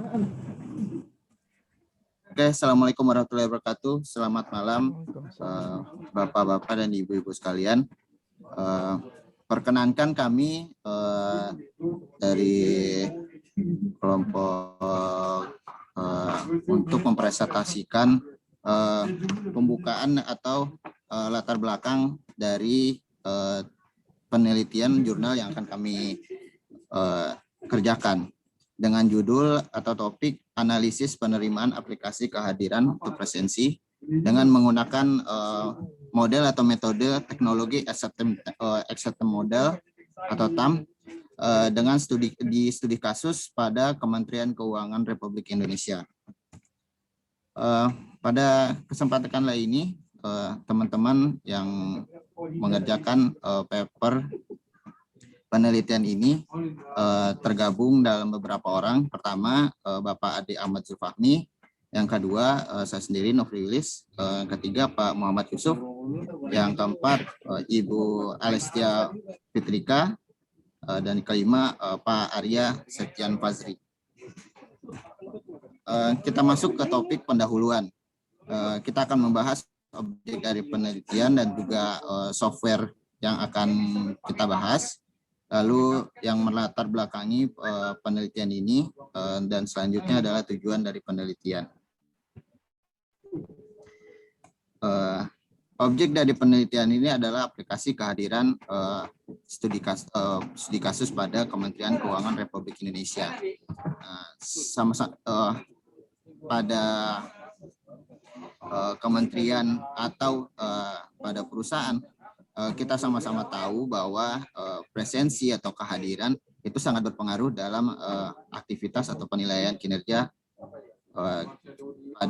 Oke, Assalamualaikum warahmatullahi wabarakatuh. Selamat malam, Bapak-Bapak dan Ibu-Ibu sekalian. Perkenankan kami dari kelompok untuk mempresentasikan pembukaan atau latar belakang dari penelitian jurnal yang akan kami kerjakan dengan judul atau topik analisis penerimaan aplikasi kehadiran atau presensi dengan menggunakan model atau metode teknologi acceptance model atau TAM dengan studi kasus pada Kementerian Keuangan Republik Indonesia. Pada kesempatan kali ini teman-teman yang mengerjakan paper penelitian ini tergabung dalam beberapa orang. Pertama, Bapak Ade Ahmad Zulfahmi. Yang kedua, saya sendiri, Nofri Wilis. Ketiga, Pak Muhammad Yusuf. Yang keempat, Ibu Alestia Fitrika. Dan kelima, Pak Arya Septian Fazri. Kita masuk ke topik pendahuluan. Kita akan membahas objek dari penelitian dan juga software yang akan kita bahas. Lalu yang melatar belakangi penelitian ini dan selanjutnya adalah tujuan dari penelitian. Objek dari penelitian ini adalah aplikasi kehadiran studi kasus pada Kementerian Keuangan Republik Indonesia. Pada kementerian atau pada perusahaan, kita sama-sama tahu bahwa presensi atau kehadiran itu sangat berpengaruh dalam aktivitas atau penilaian kinerja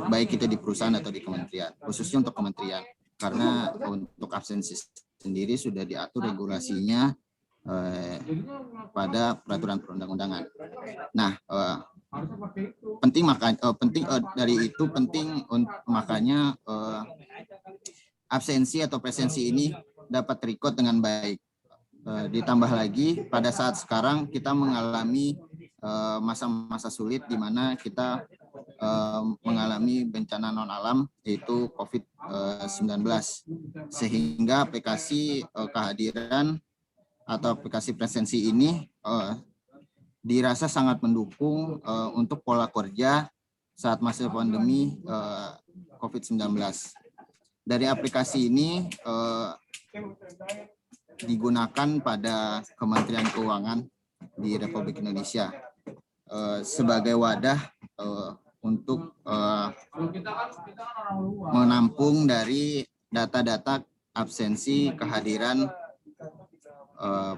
baik itu di perusahaan atau di kementerian, khususnya untuk kementerian, karena untuk absensi sendiri sudah diatur regulasinya pada peraturan perundang-undangan. Nah, makanya absensi atau presensi ini dapat terikut dengan baik. Ditambah lagi pada saat sekarang kita mengalami masa-masa sulit di mana kita mengalami bencana non alam yaitu COVID-19, sehingga aplikasi kehadiran atau aplikasi presensi ini dirasa sangat mendukung untuk pola kerja saat masa pandemi COVID-19. Dari aplikasi ini digunakan pada Kementerian Keuangan di Republik Indonesia sebagai wadah untuk menampung dari data-data absensi kehadiran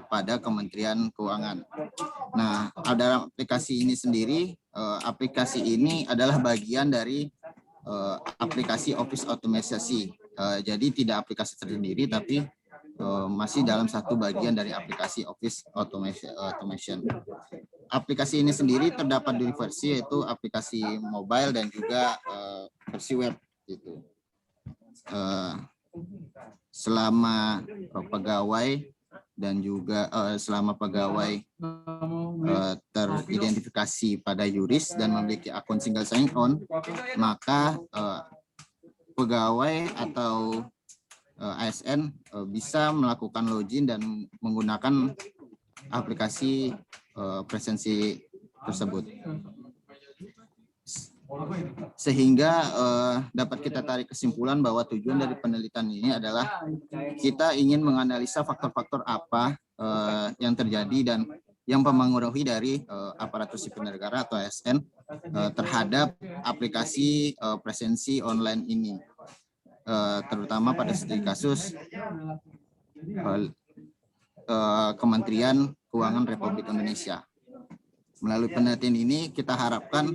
pada Kementerian Keuangan. Nah, ada aplikasi ini sendiri. Aplikasi ini adalah bagian dari aplikasi Office Automation. Jadi tidak aplikasi tersendiri, tapi masih dalam satu bagian dari aplikasi Office Automation. Aplikasi ini sendiri terdapat dua versi, yaitu aplikasi mobile dan juga versi web. Gitu. Selama pegawai dan juga selama pegawai teridentifikasi pada Yuris dan memiliki akun single sign-on, maka pegawai atau ASN bisa melakukan login dan menggunakan aplikasi presensi tersebut. Sehingga dapat kita tarik kesimpulan bahwa tujuan dari penelitian ini adalah kita ingin menganalisa faktor-faktor apa yang terjadi dan yang mempengaruhi dari aparatur sipil negara atau ASN terhadap aplikasi presensi online ini, terutama pada studi kasus Kementerian Keuangan Republik Indonesia. Melalui penelitian ini kita harapkan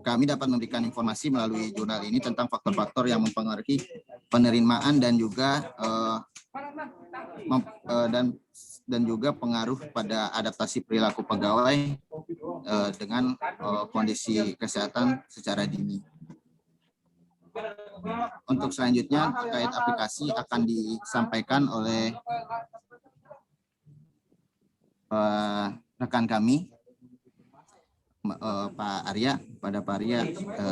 kami dapat memberikan informasi melalui jurnal ini tentang faktor-faktor yang mempengaruhi penerimaan dan juga dan juga pengaruh pada adaptasi perilaku pegawai dengan kondisi kesehatan secara dini. Untuk selanjutnya terkait aplikasi akan disampaikan oleh rekan kami. Pak Arya. Pada Pak Arya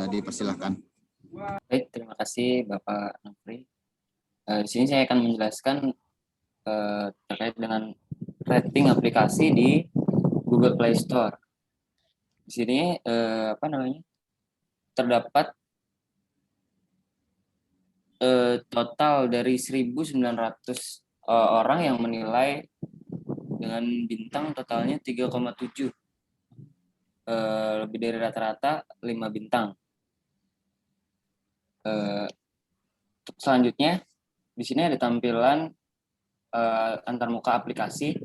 dipersilahkan. Baik, terima kasih Bapak Nofri. Di sini saya akan menjelaskan terkait dengan rating aplikasi di Google Play Store. Di sini terdapat total dari 1.900 orang yang menilai dengan bintang totalnya 3,7, lebih dari rata-rata 5 bintang. Selanjutnya di sini ada tampilan antarmuka aplikasi.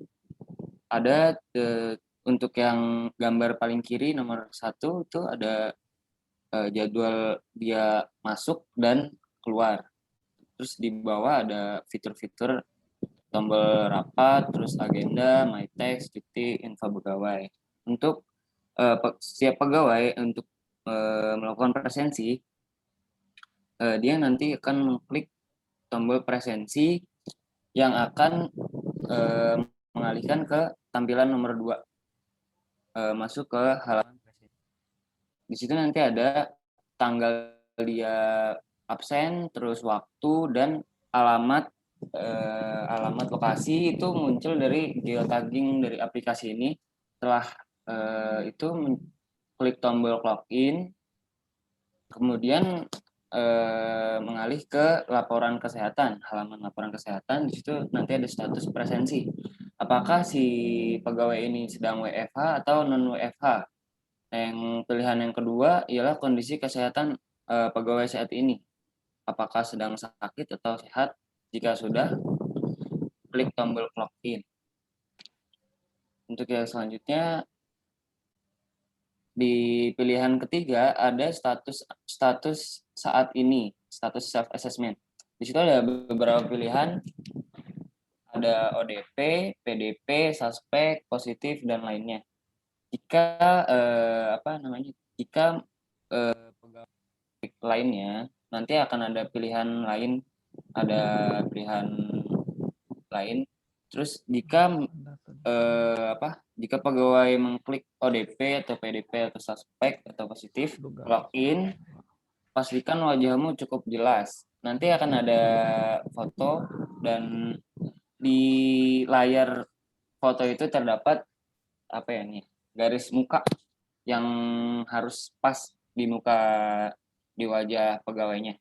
Ada untuk yang gambar paling kiri nomor 1 itu ada jadwal dia masuk dan keluar. Terus di bawah ada fitur-fitur tombol rapat, terus agenda, my text, cuti, info pegawai. Untuk setiap pegawai untuk melakukan presensi, dia nanti akan mengklik tombol presensi yang akan mengalihkan ke tampilan nomor 2, masuk ke halaman presensi. Di situ nanti ada tanggal dia absen, terus waktu dan alamat lokasi itu muncul dari geotagging dari aplikasi ini. Setelah itu klik tombol login, kemudian mengalih ke laporan kesehatan, halaman laporan kesehatan. Di situ nanti ada status presensi. Apakah si pegawai ini sedang WFH atau non WFH? Yang pilihan yang kedua ialah kondisi kesehatan pegawai saat ini. Apakah sedang sakit atau sehat? Jika sudah, klik tombol login. Untuk yang selanjutnya, di pilihan ketiga ada status saat ini, status self assessment. Di situ ada beberapa pilihan, ada ODP, PDP, suspek, positif dan lainnya. Jika pegawai lainnya nanti akan ada pilihan lain, Terus jika pegawai mengklik ODP atau PDP atau suspek atau positif, login, pastikan wajahmu cukup jelas. Nanti akan ada foto dan di layar foto itu terdapat garis muka yang harus pas di wajah pegawainya.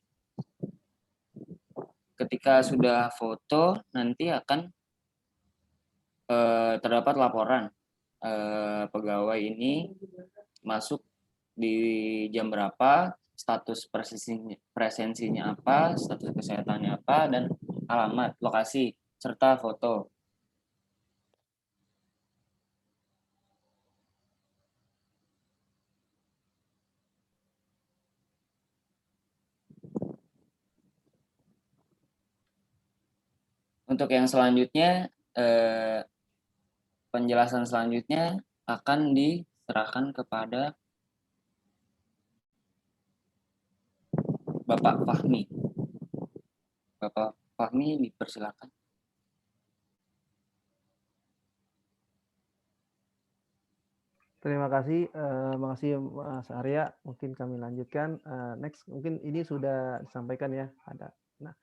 Ketika sudah foto, nanti akan terdapat laporan pegawai ini masuk di jam berapa, status presensinya apa, status kesehatannya apa, dan alamat, lokasi, serta foto. Untuk yang selanjutnya, penjelasan selanjutnya akan diserahkan kepada Bapak Fahmi. Bapak Fahmi, dipersilakan. Terima kasih, makasih Mas Arya. Mungkin kami lanjutkan. Next, mungkin ini sudah disampaikan ya. Nah,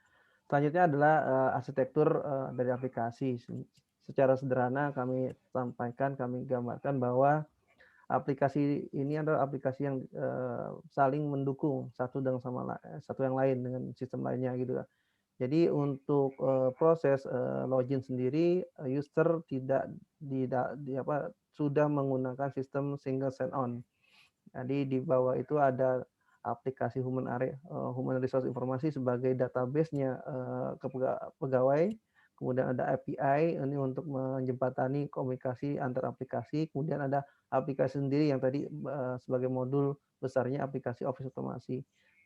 selanjutnya adalah arsitektur dari aplikasi. Secara sederhana kami sampaikan, kami gambarkan bahwa aplikasi ini adalah aplikasi yang saling mendukung satu yang lain dengan sistem lainnya gitu. Jadi untuk proses login sendiri, user sudah menggunakan sistem single sign-on. Jadi di bawah itu ada aplikasi Human Resource Informasi sebagai database-nya pegawai. Kemudian ada API ini untuk menjembatani komunikasi antar aplikasi. Kemudian ada aplikasi sendiri yang tadi sebagai modul besarnya aplikasi Office Automasi.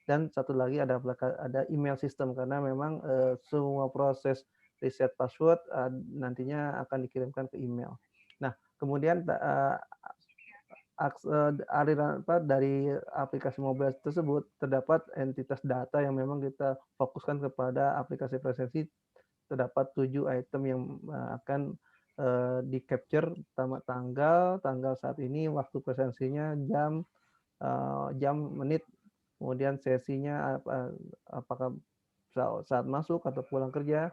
Dan satu lagi ada email system karena memang semua proses reset password nantinya akan dikirimkan ke email. Nah, kemudian aliran dari aplikasi mobile tersebut terdapat entitas data yang memang kita fokuskan kepada aplikasi presensi. Terdapat 7 item yang akan di capture pertama tanggal saat ini, waktu presensinya jam, menit, kemudian sesinya apakah saat masuk atau pulang kerja,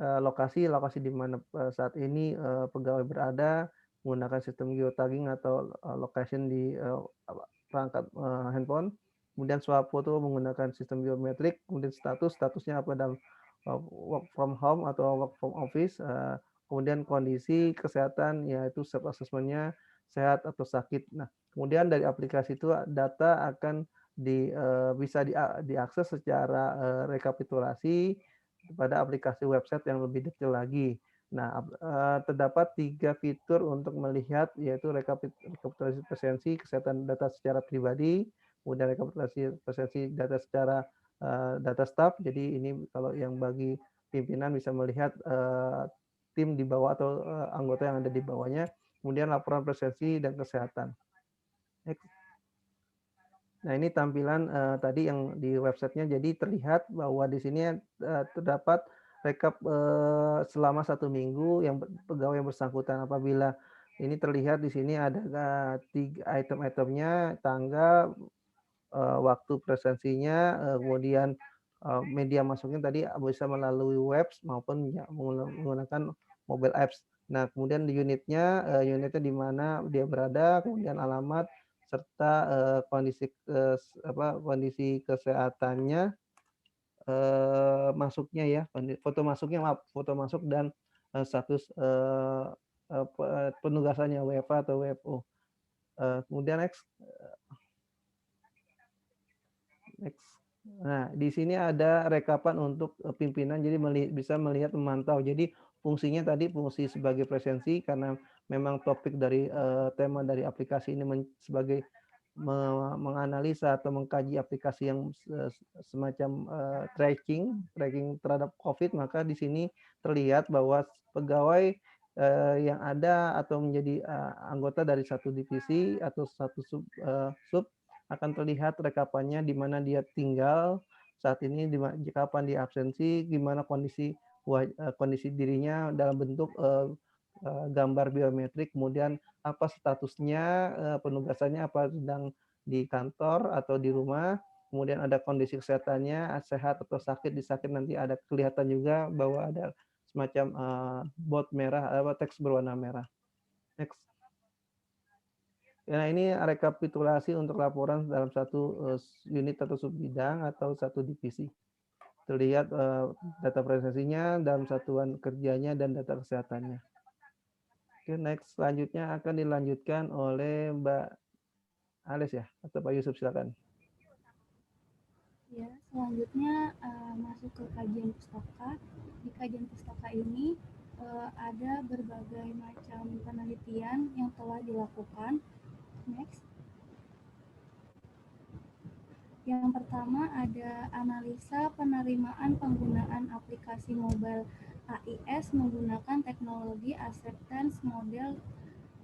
lokasi di mana saat ini pegawai berada, menggunakan sistem geotagging atau location di perangkat handphone, kemudian swap foto menggunakan sistem biometrik, kemudian statusnya apa dalam work from home atau work from office, kemudian kondisi kesehatan yaitu self assessment-nya sehat atau sakit. Nah, kemudian dari aplikasi itu data akan bisa diakses secara rekapitulasi pada aplikasi website yang lebih detail lagi. Nah, terdapat 3 fitur untuk melihat, yaitu rekapitulasi presensi kesehatan data secara pribadi, kemudian rekapitulasi presensi data secara data staff. Jadi ini kalau yang bagi pimpinan bisa melihat tim di bawah atau anggota yang ada di bawahnya, kemudian laporan presensi dan kesehatan. Next. Nah, ini tampilan tadi yang di websitenya. Jadi terlihat bahwa di sini terdapat rekap selama 1 minggu yang pegawai yang bersangkutan. Apabila ini terlihat di sini ada 3 item-itemnya, tanggal, waktu presensinya, kemudian media masuknya tadi bisa melalui webs maupun ya, menggunakan mobile apps. Nah, kemudian unitnya di mana dia berada, kemudian alamat, serta kondisi kesehatannya, masuknya ya, foto masuk dan status penugasannya WFA atau WFO. Kemudian next. Nah, di sini ada rekapan untuk pimpinan, jadi bisa melihat, memantau. Jadi fungsinya tadi fungsi sebagai presensi, karena memang topik dari tema dari aplikasi ini sebagai menganalisa atau mengkaji aplikasi yang semacam tracking terhadap COVID, maka di sini terlihat bahwa pegawai yang ada atau menjadi anggota dari satu divisi atau satu sub akan terlihat rekapannya di mana dia tinggal saat ini, kapan dia absensi, gimana kondisi dirinya dalam bentuk gambar biometrik, kemudian apa statusnya, penugasannya, apa sedang di kantor atau di rumah, kemudian ada kondisi kesehatannya, sehat atau sakit. Di sakit nanti ada kelihatan juga bahwa ada semacam bot merah, teks berwarna merah. Next. Nah, ini rekapitulasi untuk laporan dalam satu unit atau subbidang atau satu divisi. Terlihat data presensinya, dalam satuan kerjanya, dan data kesehatannya. Oke, next. Selanjutnya akan dilanjutkan oleh Mbak Ales ya, atau Pak Yusuf, silakan. Ya, selanjutnya masuk ke kajian pustaka. Di kajian pustaka ini ada berbagai macam penelitian yang telah dilakukan. Next. Yang pertama ada analisa penerimaan penggunaan aplikasi mobile AIS menggunakan teknologi acceptance model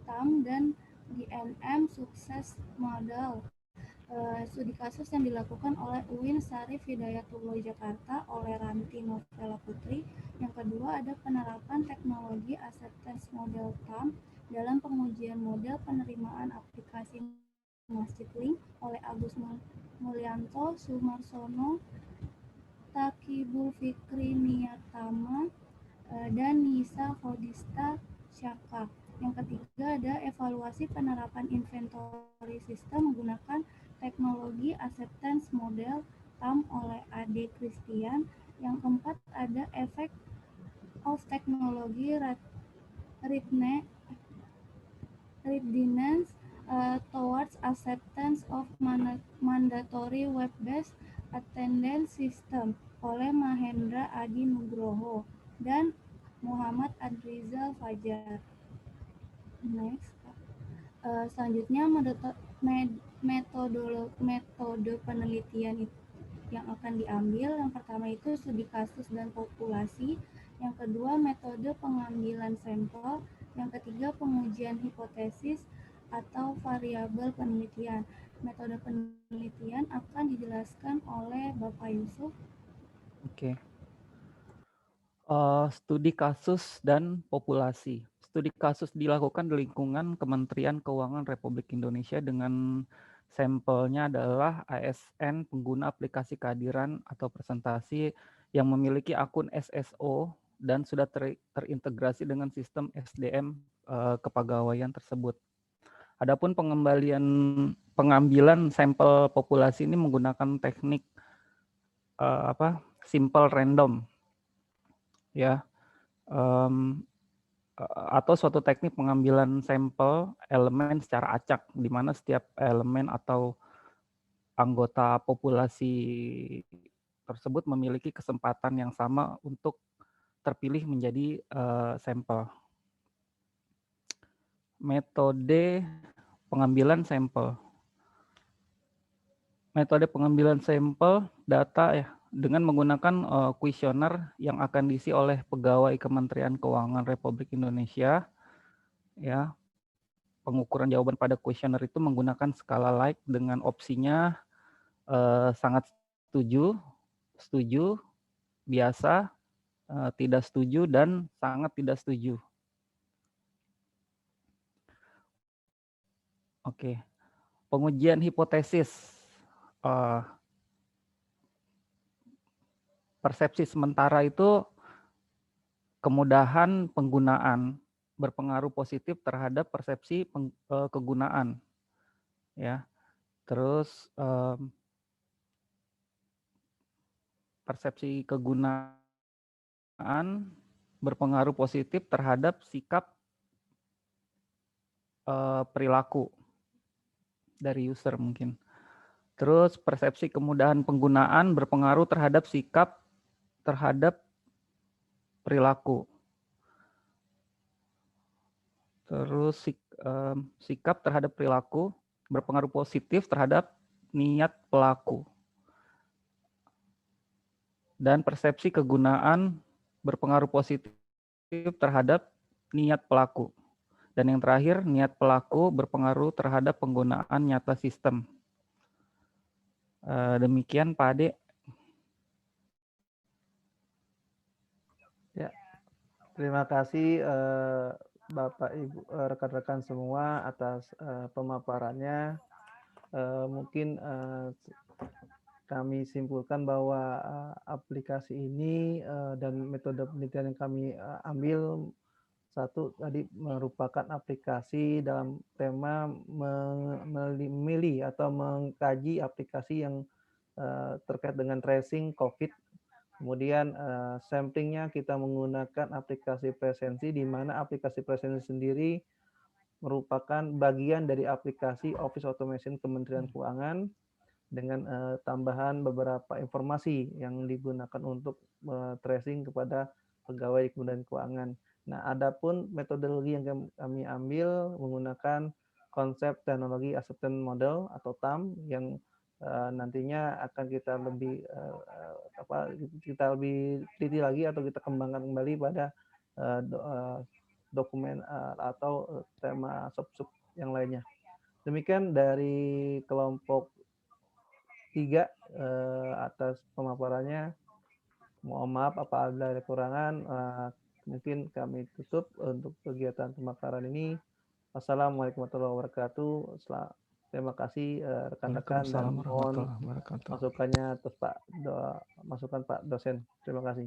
TAM dan DNM success model. Studi kasus yang dilakukan oleh UIN Syarif Hidayatullah Jakarta oleh Ranti Novela Putri. Yang kedua ada penerapan teknologi acceptance model TAM dalam pengujian model penerimaan aplikasi Masjid Link oleh Agus Mulyanto Sumarsono, Takibul Fikri Niyatama, dan Nisa Khodista Syaka. Yang ketiga ada evaluasi penerapan inventory system menggunakan teknologi acceptance model TAM oleh Ade Christian. Yang keempat ada effect of technology readiness towards acceptance of mandatory web-based attendance system oleh Mahendra Adi Nugroho dan Muhammad Adrizal Fajar. Next. Selanjutnya metode penelitian yang akan diambil. Yang pertama itu studi kasus dan populasi. Yang kedua metode pengambilan sampel. Yang ketiga pengujian hipotesis atau variabel penelitian. Metode penelitian akan dijelaskan oleh Bapak Yusuf. Oke. Studi kasus dan populasi. Studi kasus dilakukan di lingkungan Kementerian Keuangan Republik Indonesia dengan sampelnya adalah ASN pengguna aplikasi kehadiran atau presentasi yang memiliki akun SSO dan sudah terintegrasi dengan sistem SDM kepegawaian tersebut. Adapun pengambilan sampel populasi ini menggunakan teknik simple random, ya, atau suatu teknik pengambilan sampel elemen secara acak, di mana setiap elemen atau anggota populasi tersebut memiliki kesempatan yang sama untuk terpilih menjadi sampel. Metode pengambilan sampel. Metode pengambilan sampel data ya dengan menggunakan kuesioner yang akan diisi oleh pegawai Kementerian Keuangan Republik Indonesia. Ya, pengukuran jawaban pada kuesioner itu menggunakan skala like dengan opsinya sangat setuju, setuju, biasa, tidak setuju, dan sangat tidak setuju. Oke, pengujian hipotesis. Persepsi sementara itu kemudahan penggunaan berpengaruh positif terhadap persepsi kegunaan, ya. Terus persepsi kegunaan berpengaruh positif terhadap sikap perilaku dari user mungkin. Terus persepsi kemudahan penggunaan berpengaruh terhadap sikap terhadap perilaku. Terus sikap terhadap perilaku berpengaruh positif terhadap niat pelaku. Dan persepsi kegunaan berpengaruh positif terhadap niat pelaku. Dan yang terakhir, niat pelaku berpengaruh terhadap penggunaan nyata sistem. Demikian Pak Ade. Ya, terima kasih Bapak Ibu rekan-rekan semua atas pemaparannya. Mungkin kami simpulkan bahwa aplikasi ini dan metode penelitian yang kami ambil, satu tadi merupakan aplikasi dalam tema memilih atau mengkaji aplikasi yang terkait dengan tracing COVID. Kemudian samplingnya kita menggunakan aplikasi Presensi, di mana aplikasi Presensi sendiri merupakan bagian dari aplikasi Office Automation Kementerian Keuangan dengan tambahan beberapa informasi yang digunakan untuk tracing kepada pegawai di Kementerian Keuangan. Nah, adapun metodologi yang kami ambil menggunakan konsep teknologi acceptance model atau TAM yang nantinya akan kita lebih teliti lagi atau kita kembangkan kembali pada dokumen atau tema sub-sub yang lainnya. Demikian dari kelompok 3 atas pemaparannya. Mohon maaf apabila ada kekurangan. Mungkin kami tutup untuk kegiatan pemaparan ini. Wassalamualaikum warahmatullahi wabarakatuh. Terima kasih rekan-rekan dan mohon masukannya atas masukan Pak dosen. Terima kasih.